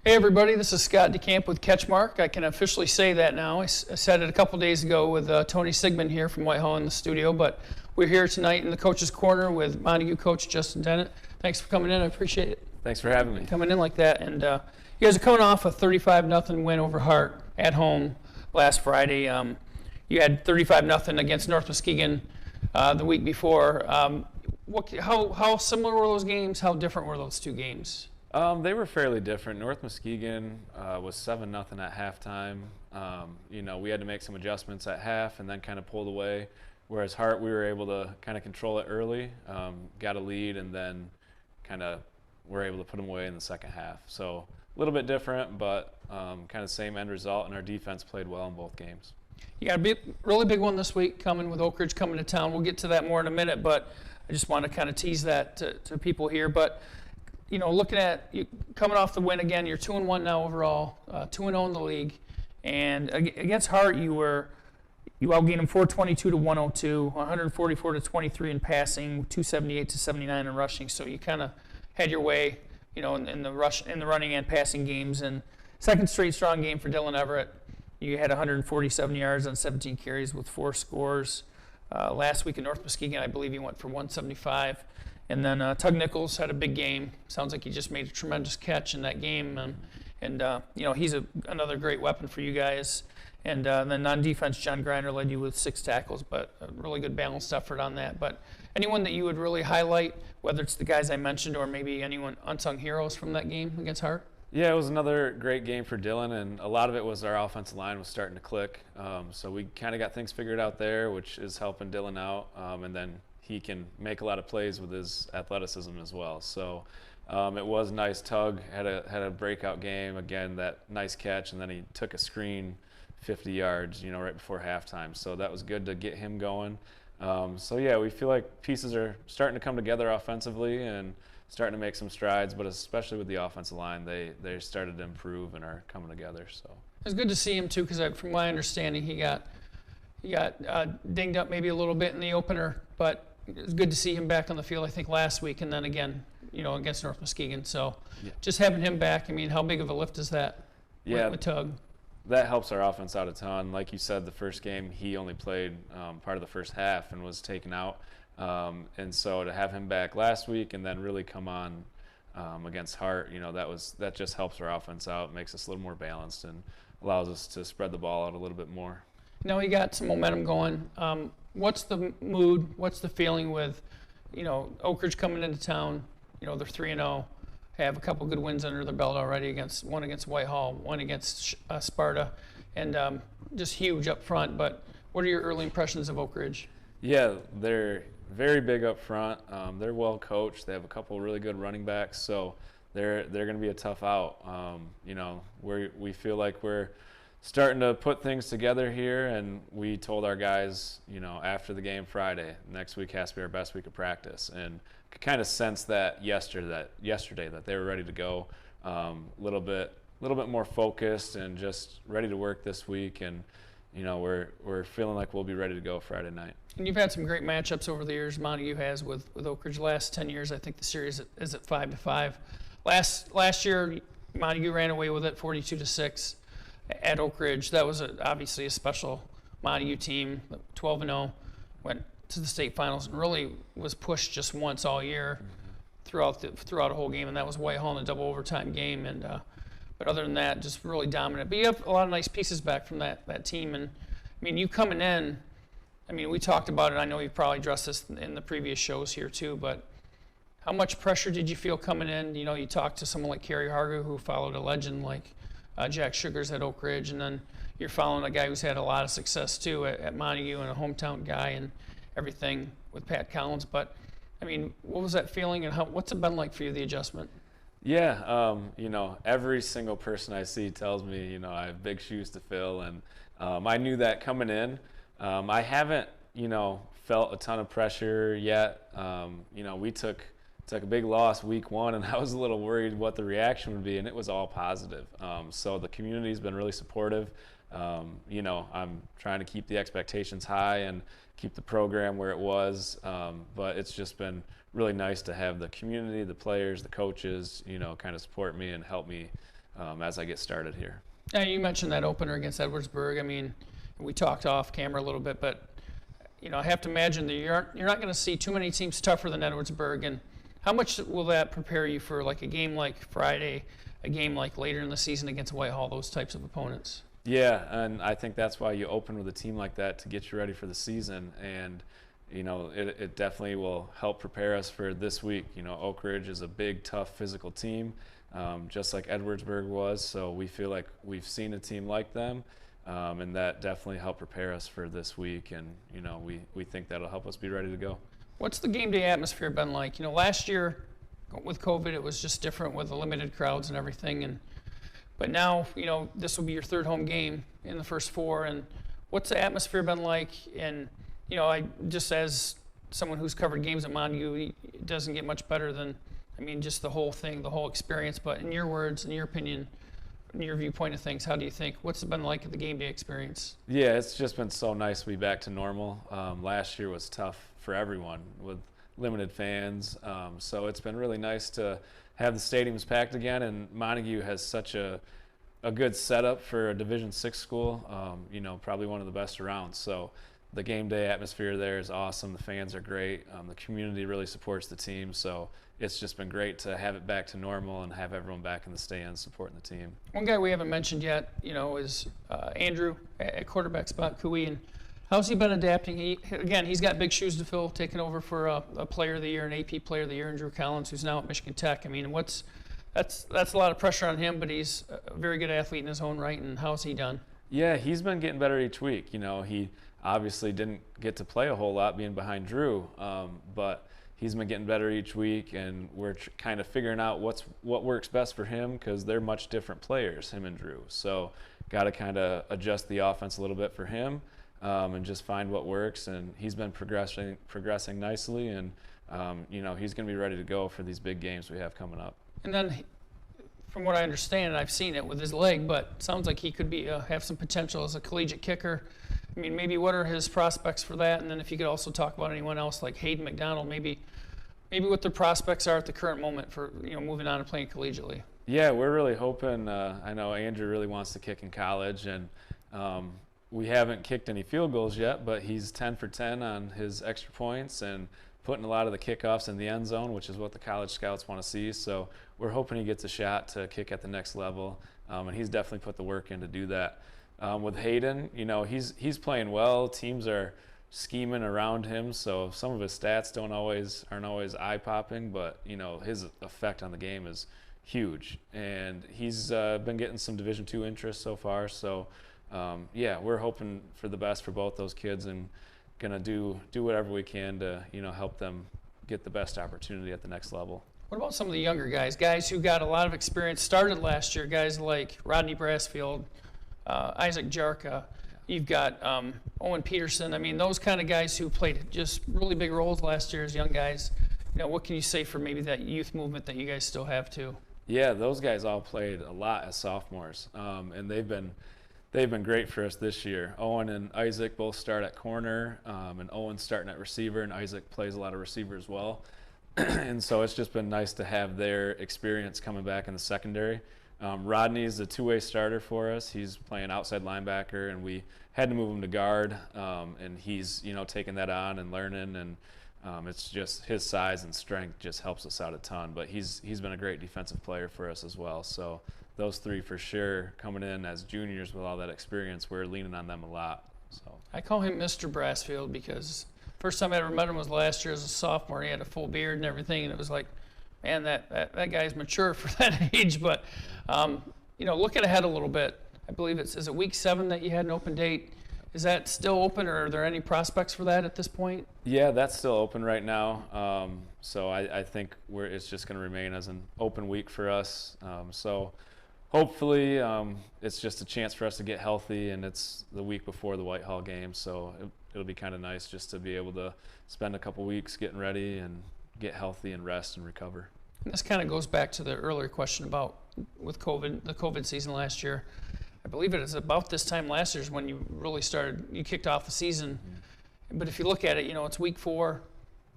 Hey everybody, this is Scott DeCamp with CatchMark. I can officially say that now. I said it a couple days ago with Tony Sigmund here from Whitehall in the studio, but we're here tonight in the Coach's Corner with Montague coach Justin Dennet. Thanks for coming in. I appreciate it. Thanks for having me. Coming in like that. And you guys are coming off a 35-0 win over Hart at home last Friday. You had 35-0 against North Muskegon the week before. How similar were those games? How different were those two games? They were fairly different. North Muskegon was 7-0 at halftime. We had to make some adjustments at half and then kind of pulled away. Whereas Hart, we were able to kind of control it early, got a lead, and then kind of were able to put them away in the second half. So a little bit different, but kind of same end result, and our defense played well in both games. You got a really big one this week coming with Oak Ridge coming to town. We'll get to that more in a minute, but I just want to kind of tease that to people here. But looking at you coming off the win again, you're 2-1 now overall, 2-0 in the league, and against Hart you outgained them 422-102, 144-23 in passing, 278-79 in rushing. So you kind of had your way, in the running and passing games. And second straight strong game for Dylan Everett. You had 147 yards on 17 carries with 4 scores. Last week in North Muskegon, I believe he went for 175. And then Tug Nichols had a big game. Sounds like he just made a tremendous catch in that game. And he's another great weapon for you guys. And then on defense, John Griner led you with 6 tackles, but a really good balanced effort on that. But anyone that you would really highlight, whether it's the guys I mentioned or maybe anyone unsung heroes from that game against Hart? Yeah, it was another great game for Dylan, and a lot of it was our offensive line was starting to click. So we kind of got things figured out there, which is helping Dylan out. And then he can make a lot of plays with his athleticism as well. So it was nice. Tug had a breakout game, again, that nice catch, and then he took a screen 50 yards, right before halftime. So that was good to get him going. We feel like pieces are starting to come together offensively and starting to make some strides, but especially with the offensive line, they started to improve and are coming together. So it's good to see him too, because from my understanding, he got dinged up maybe a little bit in the opener, but it was good to see him back on the field, I think, last week, and then again, against North Muskegon. So just having him back, how big of a lift is that with Tug? That helps our offense out a ton. Like you said, the first game, he only played part of the first half and was taken out. And so to have him back last week and then really come on against Hart, that just helps our offense out, makes us a little more balanced, and allows us to spread the ball out a little bit more. You got some momentum going. What's the mood? What's the feeling with, Oak Ridge coming into town? They're 3-0, have a couple good wins under their belt already, one against Whitehall, one against Sparta, and just huge up front. But what are your early impressions of Oak Ridge? Yeah, they're very big up front. They're well coached. They have a couple really good running backs, so they're going to be a tough out. We feel like we're starting to put things together here, and we told our guys, after the game Friday, next week has to be our best week of practice, and could kind of sense that yesterday that they were ready to go, a little bit more focused and just ready to work this week, and we're feeling like we'll be ready to go Friday night. And you've had some great matchups over the years. Montague has with Oak Ridge. Last 10 years, I think the series is at 5-5. Last year, Montague ran away with it 42-6. At Oak Ridge. That was obviously a special Montague team, 12-0, went to the state finals and really was pushed just once all year throughout a whole game, and that was Whitehall in a double overtime game. And but other than that, just really dominant. But you have a lot of nice pieces back from that team, and you coming in. We talked about it. I know you probably addressed this in the previous shows here too, but how much pressure did you feel coming in? You talked to someone like Kerry Harger, who followed a legend like Jack Sugars at Oak Ridge, and then you're following a guy who's had a lot of success too at Montague, and a hometown guy and everything with Pat Collins. But what was that feeling, and what's it been like for you, the adjustment? Yeah, every single person I see tells me, I have big shoes to fill, and I knew that coming in. I haven't, felt a ton of pressure yet. We took a big loss week 1, and I was a little worried what the reaction would be, and it was all positive. So the community's been really supportive. I'm trying to keep the expectations high and keep the program where it was, but it's just been really nice to have the community, the players, the coaches, kind of support me and help me as I get started here. Now, you mentioned that opener against Edwardsburg. I mean, we talked off camera a little bit, but I have to imagine that you're not going to see too many teams tougher than Edwardsburg. And how much will that prepare you for like a game like Friday, a game like later in the season against Whitehall, those types of opponents? Yeah, and I think that's why you open with a team like that, to get you ready for the season. And it definitely will help prepare us for this week. Oak Ridge is a big, tough, physical team, just like Edwardsburg was. So we feel like we've seen a team like them, and that definitely helped prepare us for this week. And we think that'll help us be ready to go. What's the game day atmosphere been like? Last year with COVID, it was just different with the limited crowds and everything. But now, this will be your third home game in the first four. And what's the atmosphere been like? And I just, as someone who's covered games at Montague, it doesn't get much better than, just the whole thing, the whole experience. But in your words, in your opinion, in your viewpoint of things, how do you think? What's it been like at the game day experience? Yeah, it's just been so nice to be back to normal. Last year was tough for everyone with limited fans. So it's been really nice to have the stadiums packed again. And Montague has such a good setup for a Division VI school, probably one of the best around. So the game day atmosphere there is awesome. The fans are great. The community really supports the team. So it's just been great to have it back to normal and have everyone back in the stands supporting the team. One guy we haven't mentioned yet, is Andrew at quarterback spot, Cooey. And how's he been adapting? He's got big shoes to fill, taking over for a Player of the Year, an AP Player of the Year, and Drew Collins, who's now at Michigan Tech. That's a lot of pressure on him, but he's a very good athlete in his own right. And how's he done? Yeah, he's been getting better each week. He obviously didn't get to play a whole lot being behind Drew, but he's been getting better each week, and we're kind of figuring out what works best for him, because they're much different players, him and Drew. So got to kind of adjust the offense a little bit for him, and just find what works. And he's been progressing nicely, and he's going to be ready to go for these big games we have coming up. And then, from what I understand, and I've seen it with his leg, but it sounds like he could be have some potential as a collegiate kicker. Maybe what are his prospects for that? And then if you could also talk about anyone else like Hayden McDonald, maybe what their prospects are at the current moment for moving on and playing collegiately. Yeah, we're really hoping. I know Andrew really wants to kick in college, and we haven't kicked any field goals yet, but he's 10 for 10 on his extra points and putting a lot of the kickoffs in the end zone, which is what the college scouts want to see. So we're hoping he gets a shot to kick at the next level, and he's definitely put the work in to do that. With Hayden, he's playing well. Teams are scheming around him, so some of his stats aren't always eye-popping, but his effect on the game is huge, and he's been getting some Division II interest so far. So we're hoping for the best for both those kids, and gonna do whatever we can to help them get the best opportunity at the next level. What about some of the younger guys who got a lot of experience, started last year, guys like Rodney Brassfield, Isaac Jarka, you've got Owen Peterson. Those kind of guys who played just really big roles last year as young guys. What can you say for maybe that youth movement that you guys still have too? Yeah, those guys all played a lot as sophomores, and they've been great for us this year. Owen and Isaac both start at corner, and Owen's starting at receiver, and Isaac plays a lot of receiver as well. And so it's just been nice to have their experience coming back in the secondary. Rodney's a two-way starter for us. He's playing outside linebacker, and we had to move him to guard, and he's taking that on and learning, and it's just his size and strength just helps us out a ton. But he's been a great defensive player for us as well. So those three for sure coming in as juniors with all that experience, we're leaning on them a lot. So I call him Mr. Brassfield because first time I ever met him was last year as a sophomore. He had a full beard and everything, and it was like, man, that guy's mature for that age. But looking ahead a little bit, I believe is it week 7 that you had an open date? Is that still open, or are there any prospects for that at this point? Yeah, that's still open right now. So I think it's just going to remain as an open week for us. So hopefully it's just a chance for us to get healthy, and it's the week before the Whitehall game. So it'll be kind of nice just to be able to spend a couple weeks getting ready and get healthy and rest and recover. And this kind of goes back to the earlier question about with COVID, the COVID season last year. I believe it is about this time last year is when you really you kicked off the season. Mm-hmm. But if you look at it, it's week 4.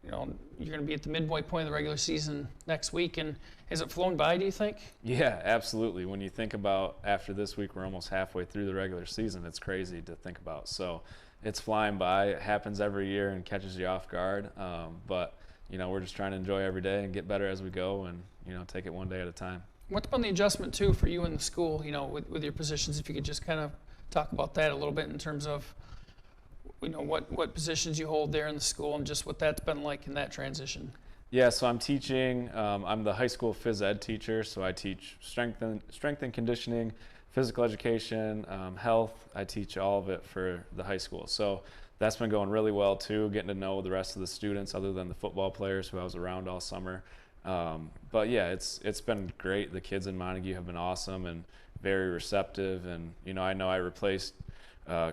you're going to be at the midway point of the regular season next week, and has it flown by, do you think? Yeah, absolutely. When you think about after this week, we're almost halfway through the regular season. It's crazy to think about. So it's flying by. It happens every year and catches you off guard. But we're just trying to enjoy every day and get better as we go, and take it one day at a time. What's been the adjustment too for you in the school? With your positions, if you could just kind of talk about that a little bit in terms of what positions you hold there in the school and just what that's been like in that transition. Yeah, so I'm teaching. I'm the high school phys ed teacher, so I teach strength and conditioning, physical education, health. I teach all of it for the high school. So that's been going really well too, getting to know the rest of the students other than the football players who I was around all summer. But yeah, it's been great. The kids in Montague have been awesome and very receptive. And I know I replaced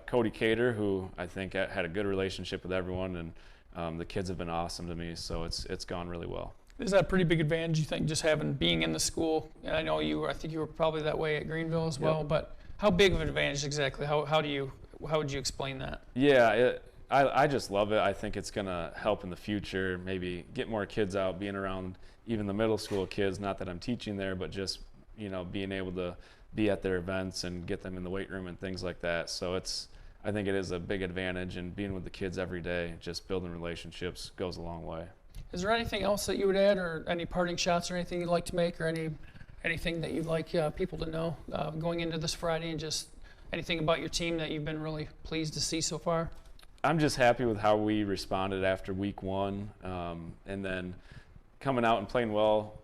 Cody Cater, who I think had a good relationship with everyone, and the kids have been awesome to me. So it's gone really well. Is that a pretty big advantage, you think, just being in the school? And I know I think you were probably that way at Greenville as well. Yep. But how big of an advantage exactly? How would you explain that? Yeah, I just love it. I think it's going to help in the future, maybe get more kids out, being around even the middle school kids, not that I'm teaching there, but just, being able to be at their events and get them in the weight room and things like that. So I think it is a big advantage, and being with the kids every day, just building relationships goes a long way. Is there anything else that you would add, or any parting shots or anything you'd like to make, or anything that you'd like people to know going into this Friday, and just anything about your team that you've been really pleased to see so far? I'm just happy with how we responded after week one, and then coming out and playing well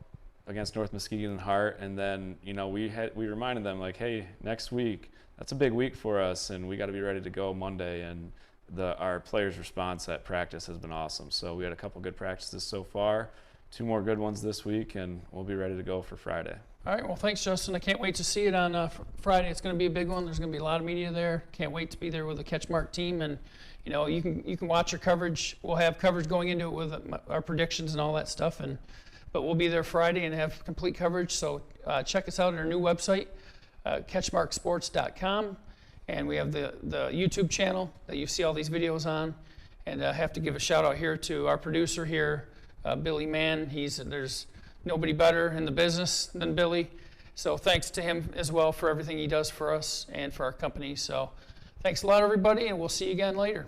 against North Muskegon and Hart, and then we reminded them, like, hey, next week, that's a big week for us, and we got to be ready to go Monday. And our players' response at practice has been awesome. So we had a couple good practices so far, 2 more good ones this week, and we'll be ready to go for Friday. All right, well, thanks, Justin. I can't wait to see it on Friday. It's going to be a big one. There's going to be a lot of media there. Can't wait to be there with the CatchMark team, and you can watch your coverage. We'll have coverage going into it with our predictions and all that stuff, but we'll be there Friday and have complete coverage. So check us out on our new website, CatchMarkSports.com, and we have the YouTube channel that you see all these videos on. And I have to give a shout out here to our producer here, Billy Mann. There's nobody better in the business than Billy. So thanks to him as well for everything he does for us and for our company. So thanks a lot, everybody, and we'll see you again later.